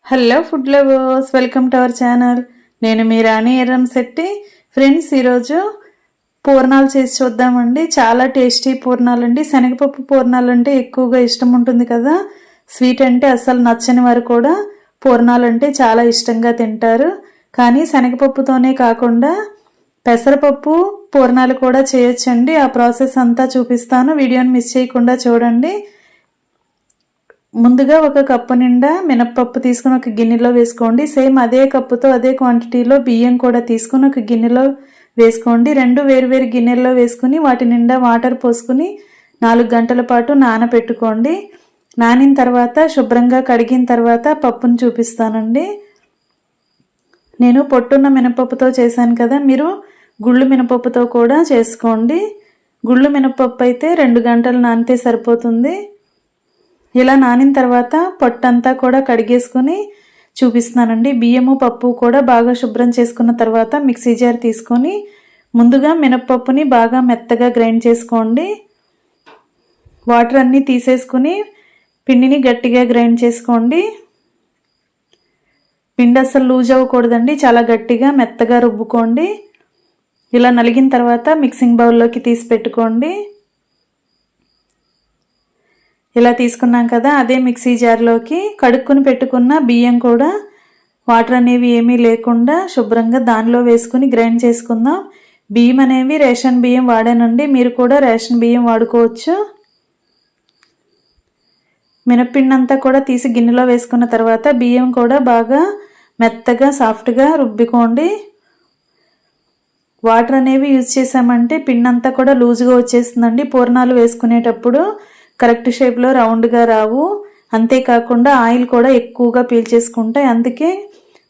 Hello food lovers, welcome to our channel. నేను మీ రాణి Erramsetti. Friends, ఈరోజు పూర్ణాలు చేసి చూద్దామండి. చాలా టేస్టీ పూర్ణాలు అండి. శనగపప్పు పూర్ణాలు అంటే ఎక్కువగా ఇష్టం ఉంటుంది కదా. స్వీట్ అంటే అస్సలు నచ్చని వారు కూడా పూర్ణాలు అంటే చాలా ఇష్టంగా తింటారు. కానీ శనగపప్పుతోనే కాకుండా పెసరపప్పు పూర్ణాలు కూడా చేయొచ్చండి. ఆ ప్రాసెస్ అంతా చూపిస్తాను. వీడియోని మిస్ చేయకుండా చూడండి. ముందుగా ఒక కప్పు నిండా మినప్పప్పు తీసుకుని ఒక గిన్నెలో వేసుకోండి. సేమ్ అదే కప్పుతో అదే క్వాంటిటీలో బియ్యం కూడా తీసుకుని ఒక గిన్నెలో వేసుకోండి. రెండు వేరువేరు గిన్నెల్లో వేసుకుని వాటి నిండా వాటర్ పోసుకుని 4 గంటల పాటు నానబెట్టుకోండి. నానిన తర్వాత శుభ్రంగా కడిగిన తర్వాత పప్పును చూపిస్తానండి. నేను పొట్టున్న మినపప్పుతో చేశాను కదా, మీరు గుళ్ళు మినపప్పుతో కూడా చేసుకోండి. గుళ్ళు మినపప్పు అయితే 2 గంటలు నానితే సరిపోతుంది. ఇలా నానిన తర్వాత పొట్టంతా కూడా కడిగేసుకుని చూపిస్తున్నానండి. బియ్యము పప్పు కూడా బాగా శుభ్రం చేసుకున్న తర్వాత మిక్సీ జార్ తీసుకొని ముందుగా మినప్పప్పుని బాగా మెత్తగా గ్రైండ్ చేసుకోండి. వాటర్ అన్నీ తీసేసుకుని పిండిని గట్టిగా గ్రైండ్ చేసుకోండి. పిండి అస్సలు లూజ్ అవ్వకూడదండి, చాలా గట్టిగా మెత్తగా రుబ్బుకోండి. ఇలా నలిగిన తర్వాత మిక్సింగ్ బౌల్లోకి తీసి పెట్టుకోండి. ఇలా తీసుకున్నాం కదా, అదే మిక్సీ జార్లోకి కడుక్కుని పెట్టుకున్న బియ్యం కూడా వాటర్ అనేవి ఏమీ లేకుండా శుభ్రంగా దానిలో వేసుకుని గ్రైండ్ చేసుకుందాం. బియ్యం అనేవి రేషన్ బియ్యం వాడానండి, మీరు కూడా రేషన్ బియ్యం వాడుకోవచ్చు. మినప్పిండి అంతా కూడా తీసి గిన్నెలో వేసుకున్న తర్వాత బియ్యం కూడా బాగా మెత్తగా సాఫ్ట్గా రుబ్బుకోండి. వాటర్ అనేవి యూజ్ చేసామంటే పిండి అంతా కూడా లూజ్గా వచ్చేస్తుందండి. పూర్ణాలు వేసుకునేటప్పుడు కరెక్ట్ షేప్లో రౌండ్గా రావు. అంతేకాకుండా ఆయిల్ కూడా ఎక్కువగా పీల్చేసుకుంటాయి. అందుకే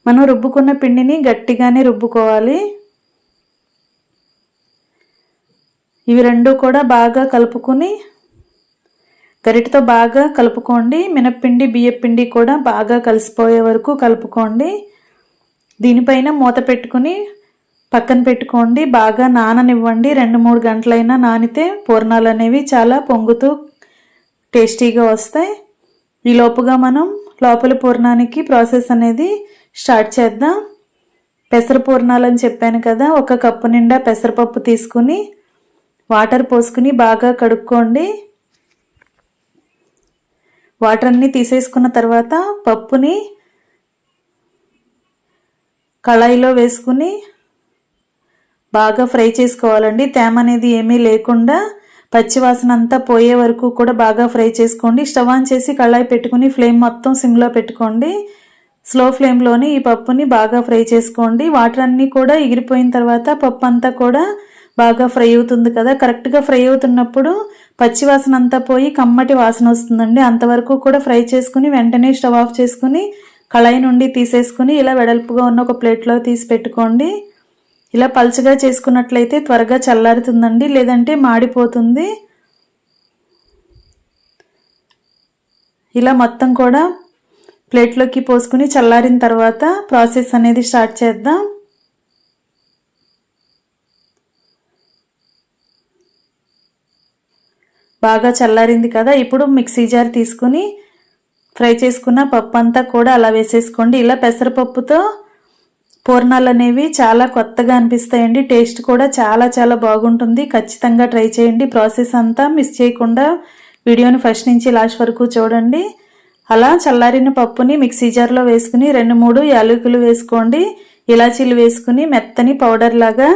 మనం రుబ్బుకున్న పిండిని గట్టిగానే రుబ్బుకోవాలి. ఇవి రెండు కూడా బాగా కలుపుకుని గరిటతో బాగా కలుపుకోండి. మినప్పిండి బియ్యపిండి కూడా బాగా కలిసిపోయే వరకు కలుపుకోండి. దీనిపైన మూత పెట్టుకుని పక్కన పెట్టుకోండి. బాగా నాననివ్వండి. 2-3 గంటలైనా నానితే పూర్ణాలు అనేవి చాలా పొంగుతూ టేస్టీగా వస్తాయి. ఈ లోపుగా మనం లోపల పూర్ణానికి ప్రాసెస్ అనేది స్టార్ట్ చేద్దాం. పెసర పూర్ణాలు అని చెప్పాను కదా, ఒక కప్పు నిండా పెసరపప్పు తీసుకుని వాటర్ పోసుకుని బాగా కడుక్కోండి. వాటర్ అన్నీ తీసేసుకున్న తర్వాత పప్పుని కళాయిలో వేసుకుని బాగా ఫ్రై చేసుకోవాలండి. తేమ అనేది ఏమీ లేకుండా పచ్చివాసన అంతా పోయే వరకు కూడా బాగా ఫ్రై చేసుకోండి. స్టవ్ ఆన్ చేసి కళాయి పెట్టుకుని ఫ్లేమ్ మొత్తం సిమ్లో పెట్టుకోండి. స్లో ఫ్లేమ్లోని ఈ పప్పుని బాగా ఫ్రై చేసుకోండి. వాటర్ అన్నీ కూడా ఎగిరిపోయిన తర్వాత పప్పు అంతా కూడా బాగా ఫ్రై అవుతుంది కదా. కరెక్ట్గా ఫ్రై అవుతున్నప్పుడు పచ్చివాసన అంతా పోయి కమ్మటి వాసన వస్తుందండి. అంతవరకు కూడా ఫ్రై చేసుకుని వెంటనే స్టవ్ ఆఫ్ చేసుకుని కళాయి నుండి తీసేసుకుని ఇలా వెడల్పుగా ఉన్న ఒక ప్లేట్లో తీసి పెట్టుకోండి. ఇలా పల్చగా చేసుకున్నట్లయితే త్వరగా చల్లారుతుందండి, లేదంటే మాడిపోతుంది. ఇలా మొత్తం కూడా ప్లేట్లోకి పోసుకుని చల్లారిన తర్వాత ప్రాసెస్ అనేది స్టార్ట్ చేద్దాం. బాగా చల్లారింది కదా, ఇప్పుడు మిక్సీ జార్ తీసుకుని ఫ్రై చేసుకున్న పప్పు అంతా కూడా అలా వేసేసుకోండి. ఇలా పెసరపప్పుతో పూర్ణాలు అనేవి చాలా కొత్తగా అనిపిస్తాయండి. టేస్ట్ కూడా చాలా చాలా బాగుంటుంది. ఖచ్చితంగా ట్రై చేయండి. ప్రాసెస్ అంతా మిస్ చేయకుండా వీడియోని ఫస్ట్ నుంచి లాస్ట్ వరకు చూడండి. అలా చల్లారిన పప్పుని మిక్సీ జార్లో వేసుకుని 2-3 యాలకులు వేసుకోండి. ఇలాచీలు వేసుకుని మెత్తని పౌడర్ లాగా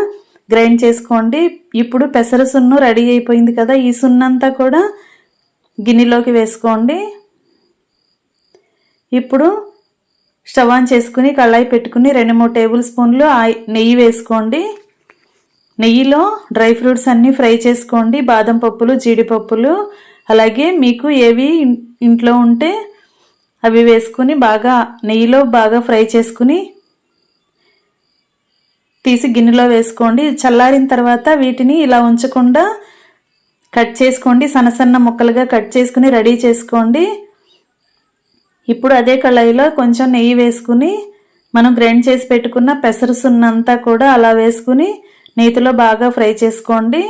గ్రైండ్ చేసుకోండి. ఇప్పుడు పెసర సున్ను రెడీ అయిపోయింది కదా, ఈ సున్నంతా కూడా గిన్నెలోకి వేసుకోండి. ఇప్పుడు స్టవ్ ఆన్ చేసుకుని కళాయి పెట్టుకుని 2-3 టేబుల్ స్పూన్లు నెయ్యి వేసుకోండి. నెయ్యిలో డ్రై ఫ్రూట్స్ అన్నీ ఫ్రై చేసుకోండి. బాదం పప్పులు, జీడిపప్పులు, అలాగే మీకు ఏవి ఇంట్లో ఉంటే అవి వేసుకుని బాగా నెయ్యిలో బాగా ఫ్రై చేసుకుని తీసి గిన్నెలో వేసుకోండి. చల్లారిన తర్వాత వీటిని ఇలా ఉంచకుండా కట్ చేసుకోండి. సన్న ముక్కలుగా కట్ చేసుకుని రెడీ చేసుకోండి. ఇప్పుడు అదే కళాయిలో కొంచెం నెయ్యి వేసుకుని మనం గ్రైండ్ చేసి పెట్టుకున్న పెసర సున్నంతా కూడా అలా వేసుకుని నెయ్యిలో బాగా ఫ్రై చేసుకోండి.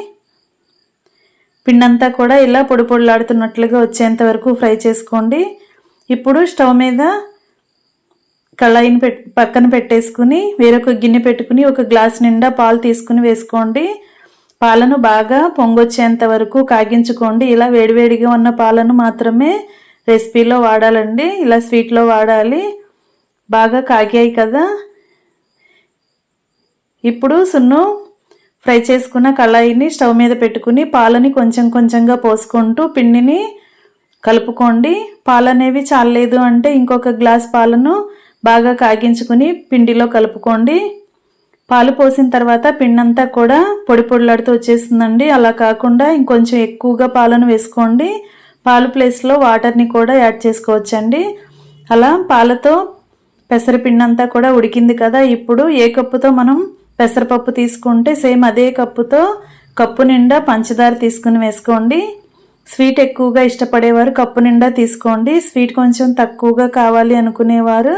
పిండంతా కూడా ఇలా పొడి పొడిలాడుతున్నట్లుగా వచ్చేంత వరకు ఫ్రై చేసుకోండి. ఇప్పుడు స్టవ్ మీద కళాయిని పక్కన పెట్టేసుకుని వేరొక గిన్నె పెట్టుకుని ఒక గ్లాస్ నిండా పాలు తీసుకుని వేసుకోండి. పాలను బాగా పొంగొచ్చేంత వరకు కాగించుకోండి. ఇలా వేడివేడిగా ఉన్న పాలను మాత్రమే రెసిపీలో వాడాలండి, ఇలా స్వీట్లో వాడాలి. బాగా కాగాయి కదా. ఇప్పుడు సున్ను ఫ్రై చేసుకున్న కళాయిని స్టవ్ మీద పెట్టుకుని పాలని కొంచెం కొంచెంగా పోసుకుంటూ పిండిని కలుపుకోండి. పాలు అనేవి చాలలేదు అంటే ఇంకొక గ్లాస్ పాలను బాగా కాగించుకుని పిండిలో కలుపుకోండి. పాలు పోసిన తర్వాత పిండి అంతా కూడా పొడి పొడిలాడుతూ వచ్చేస్తుందండి. అలా కాకుండా ఇంకొంచెం ఎక్కువగా పాలను వేసుకోండి. పాలు ప్లేస్లో వాటర్ని కూడా యాడ్ చేసుకోవచ్చండి. అలా పాలతో పెసరపిండి అంతా కూడా ఉడికింది కదా. ఇప్పుడు ఏ కప్పుతో మనం పెసరపప్పు తీసుకుంటే సేమ్ అదే కప్పుతో కప్పు నిండా పంచదార తీసుకుని వేసుకోండి. స్వీట్ ఎక్కువగా ఇష్టపడేవారు కప్పు నిండా తీసుకోండి. స్వీట్ కొంచెం తక్కువగా కావాలి అనుకునేవారు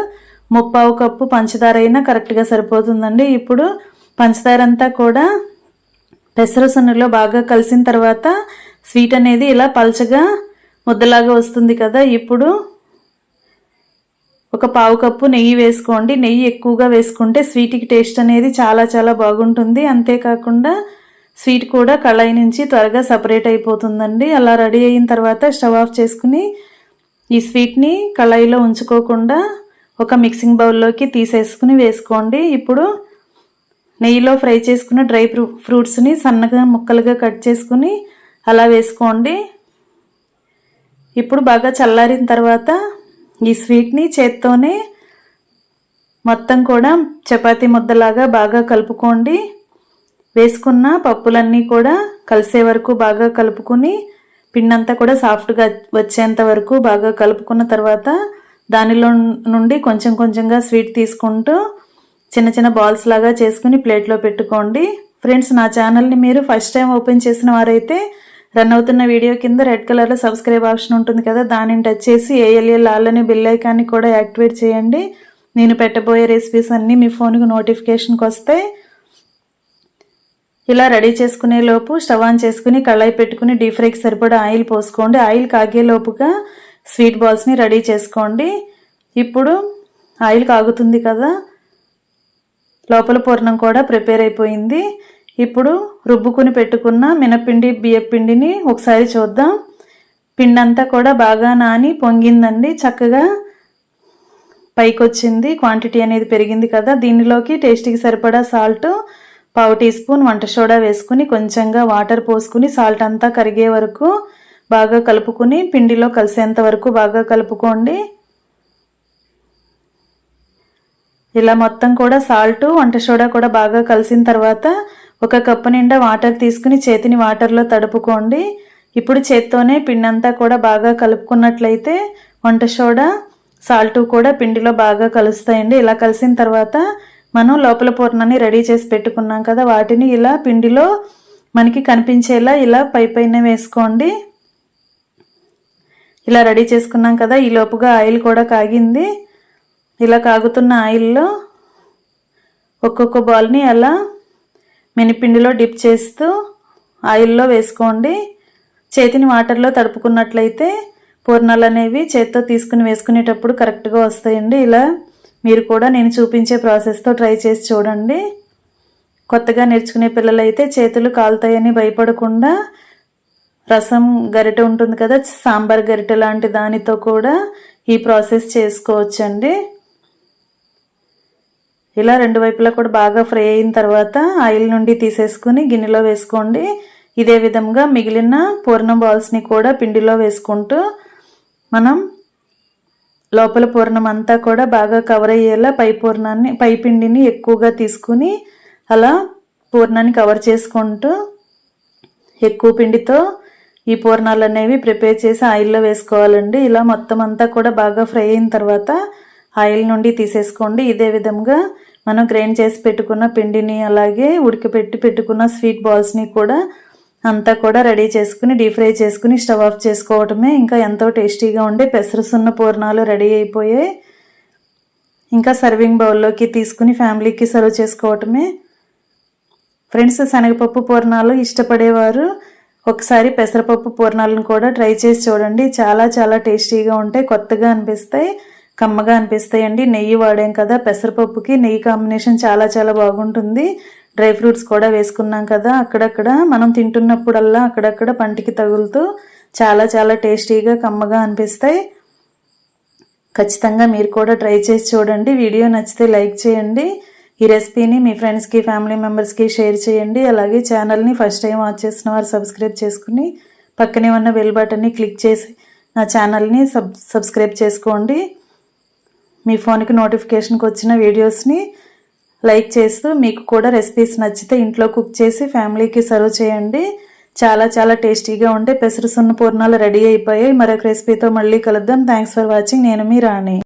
3/4 కప్పు పంచదార అయినా కరెక్ట్గా సరిపోతుందండి. ఇప్పుడు పంచదార అంతా కూడా పెసర సున్నులో బాగా కలిసిన తర్వాత స్వీట్ అనేది ఇలా పల్చగా ముద్దలాగా వస్తుంది కదా. ఇప్పుడు ఒక 1/4 కప్పు నెయ్యి వేసుకోండి. నెయ్యి ఎక్కువగా వేసుకుంటే స్వీట్కి టేస్ట్ అనేది చాలా చాలా బాగుంటుంది. అంతేకాకుండా స్వీట్ కూడా కళాయి నుంచి త్వరగా సపరేట్ అయిపోతుందండి. అలా రెడీ అయిన తర్వాత స్టవ్ ఆఫ్ చేసుకుని ఈ స్వీట్ని కళాయిలో ఉంచుకోకుండా ఒక మిక్సింగ్ బౌల్లోకి తీసేసుకుని వేసుకోండి. ఇప్పుడు నెయ్యిలో ఫ్రై చేసుకున్న డ్రై ఫ్రూట్స్ని సన్నగా ముక్కలుగా కట్ చేసుకుని అలా వేసుకోండి. ఇప్పుడు బాగా చల్లారిన తర్వాత ఈ స్వీట్ని చేత్తోనే మొత్తం కూడా చపాతీ ముద్దలాగా బాగా కలుపుకోండి. వేసుకున్న పప్పులన్నీ కూడా కలిసే వరకు బాగా కలుపుకుని పిండంతా కూడా సాఫ్ట్గా వచ్చేంత వరకు బాగా కలుపుకున్న తర్వాత దానిలో నుండి కొంచెం కొంచెంగా స్వీట్ తీసుకుంటూ చిన్న చిన్న బాల్స్ లాగా చేసుకుని ప్లేట్లో పెట్టుకోండి. ఫ్రెండ్స్, నా ఛానల్ని మీరు ఫస్ట్ టైం ఓపెన్ చేసిన వారైతే రన్ అవుతున్న వీడియో కింద రెడ్ కలర్లో సబ్స్క్రైబ్ ఆప్షన్ ఉంటుంది కదా, దానిని టచ్ చేసి ALL ఆల్ అనే బెల్ ఐకాన్ని కూడా యాక్టివేట్ చేయండి. నేను పెట్టబోయే రెసిపీస్ అన్నీ మీ ఫోన్కి నోటిఫికేషన్కి వస్తాయి. ఇలా రెడీ చేసుకునే లోపు స్టవ్ ఆన్ చేసుకుని కళాయి పెట్టుకుని డీప్ ఫ్రైకి సరిపడా ఆయిల్ పోసుకోండి. ఆయిల్ కాగే లోపుగా స్వీట్ బాల్స్ని రెడీ చేసుకోండి. ఇప్పుడు ఆయిల్ కాగుతుంది కదా, లోపల పూర్ణం కూడా ప్రిపేర్ అయిపోయింది. ఇప్పుడు రుబ్బుకుని పెట్టుకున్న మినపిండి బియ్యపిండిని ఒకసారి చూద్దాం. పిండి అంతా కూడా బాగా నాని పొంగిందండి, చక్కగా పైకి వచ్చింది. క్వాంటిటీ అనేది పెరిగింది కదా. దీనిలోకి టేస్ట్కి సరిపడా సాల్ట్ 1/2 టీ స్పూన్ వంట సోడా వేసుకుని కొంచెంగా వాటర్ పోసుకుని సాల్ట్ అంతా కరిగే వరకు బాగా కలుపుకుని పిండిలో కలిసేంత వరకు బాగా కలుపుకోండి. ఇలా మొత్తం కూడా సాల్ట్ వంట సోడా కూడా బాగా కలిసిన తర్వాత ఒక కప్పు నిండా వాటర్ తీసుకుని చేతిని వాటర్లో తడుపుకోండి. ఇప్పుడు చేత్తోనే పిండి అంతా కూడా బాగా కలుపుకున్నట్లయితే వంట సోడా సాల్ట్ కూడా పిండిలో బాగా కలుస్తాయండి. ఇలా కలిసిన తర్వాత మనం లోపల పూర్ణాన్ని రెడీ చేసి పెట్టుకున్నాం కదా, వాటిని ఇలా పిండిలో మనకి కనిపించేలా ఇలా పైన వేసుకోండి. ఇలా రెడీ చేసుకున్నాం కదా. ఈ లోపుగా ఆయిల్ కూడా కాగింది. ఇలా కాగుతున్న ఆయిల్లో ఒక్కొక్క బాల్ని అలా మినిపిండిలో డిప్ చేస్తూ ఆయిల్లో వేసుకోండి. చేతిని వాటర్లో తడుపుకున్నట్లయితే పూర్ణాలు అనేవి చేత్తో తీసుకుని వేసుకునేటప్పుడు కరెక్ట్గా వస్తాయండి. ఇలా మీరు కూడా నేను చూపించే ప్రాసెస్తో ట్రై చేసి చూడండి. కొత్తగా నేర్చుకునే పిల్లలైతే చేతులు కాలుతాయని భయపడకుండా రసం గరిటె ఉంటుంది కదా, సాంబార్ గరిటె లాంటి దానితో కూడా ఈ ప్రాసెస్ చేసుకోవచ్చండి. ఇలా రెండు వైపులా కూడా బాగా ఫ్రై అయిన తర్వాత ఆయిల్ నుండి తీసేసుకుని గిన్నెలో వేసుకోండి. ఇదే విధంగా మిగిలిన పూర్ణం బాల్స్ని కూడా పిండిలో వేసుకుంటూ మనం లోపల పూర్ణం అంతా కూడా బాగా కవర్ అయ్యేలా పై పిండిని ఎక్కువగా తీసుకుని అలా పూర్ణాన్ని కవర్ చేసుకుంటూ ఎక్కువ పిండితో ఈ పూర్ణాలు అనేవి ప్రిపేర్ చేసి ఆయిల్లో వేసుకోవాలండి. ఇలా మొత్తం అంతా కూడా బాగా ఫ్రై అయిన తర్వాత ఆయిల్ నుండి తీసేసుకోండి. ఇదే విధంగా మనం గ్రైండ్ చేసి పెట్టుకున్న పిండిని అలాగే ఉడకపెట్టి పెట్టుకున్న స్వీట్ బాల్స్ని కూడా అంతా కూడా రెడీ చేసుకుని డీప్ ఫ్రై చేసుకుని స్టవ్ ఆఫ్ చేసుకోవటమే. ఇంకా ఎంతో టేస్టీగా ఉండే పెసరసున్న పూర్ణాలు రెడీ అయిపోయాయి. ఇంకా సర్వింగ్ బౌల్లోకి తీసుకుని ఫ్యామిలీకి సర్వ్ చేసుకోవటమే. ఫ్రెండ్స్, శనగపప్పు పూర్ణాలు ఇష్టపడేవారు ఒకసారి పెసరపప్పు పూర్ణాలను కూడా ట్రై చేసి చూడండి. చాలా చాలా టేస్టీగా ఉంటాయి, కొత్తగా అనిపిస్తాయి. కమ్మగా అనిపిస్తాయండి. నెయ్యి వాడాం కదా, పెసరపప్పుకి నెయ్యి కాంబినేషన్ చాలా చాలా బాగుంటుంది. డ్రై ఫ్రూట్స్ కూడా వేసుకున్నాం కదా, అక్కడక్కడ మనం తింటున్నప్పుడల్లా అక్కడక్కడ పంటికి తగులుతూ చాలా చాలా టేస్టీగా కమ్మగా అనిపిస్తాయి. ఖచ్చితంగా మీరు కూడా ట్రై చేసి చూడండి. వీడియో నచ్చితే లైక్ చేయండి. ఈ రెసిపీని మీ ఫ్రెండ్స్కి, ఫ్యామిలీ మెంబర్స్కి షేర్ చేయండి. అలాగే ఛానల్ని ఫస్ట్ టైం వాచ్ చేసిన వారు సబ్స్క్రైబ్ చేసుకుని పక్కనే ఉన్న బెల్ బటన్ని క్లిక్ చేసి నా ఛానల్ని సబ్స్క్రైబ్ చేసుకోండి. మీ ఫోన్కి నోటిఫికేషన్కి వచ్చిన వీడియోస్ని లైక్ చేస్తూ మీకు కూడా రెసిపీస్ నచ్చితే ఇంట్లో కుక్ చేసి ఫ్యామిలీకి సర్వ్ చేయండి. చాలా చాలా టేస్టీగా ఉంటే పెసర సున్న పూర్ణాలు రెడీ అయిపోయాయి. మరొక రెసిపీతో మళ్ళీ కలుద్దాం. Thanks for watching. నేను మీ రాణి.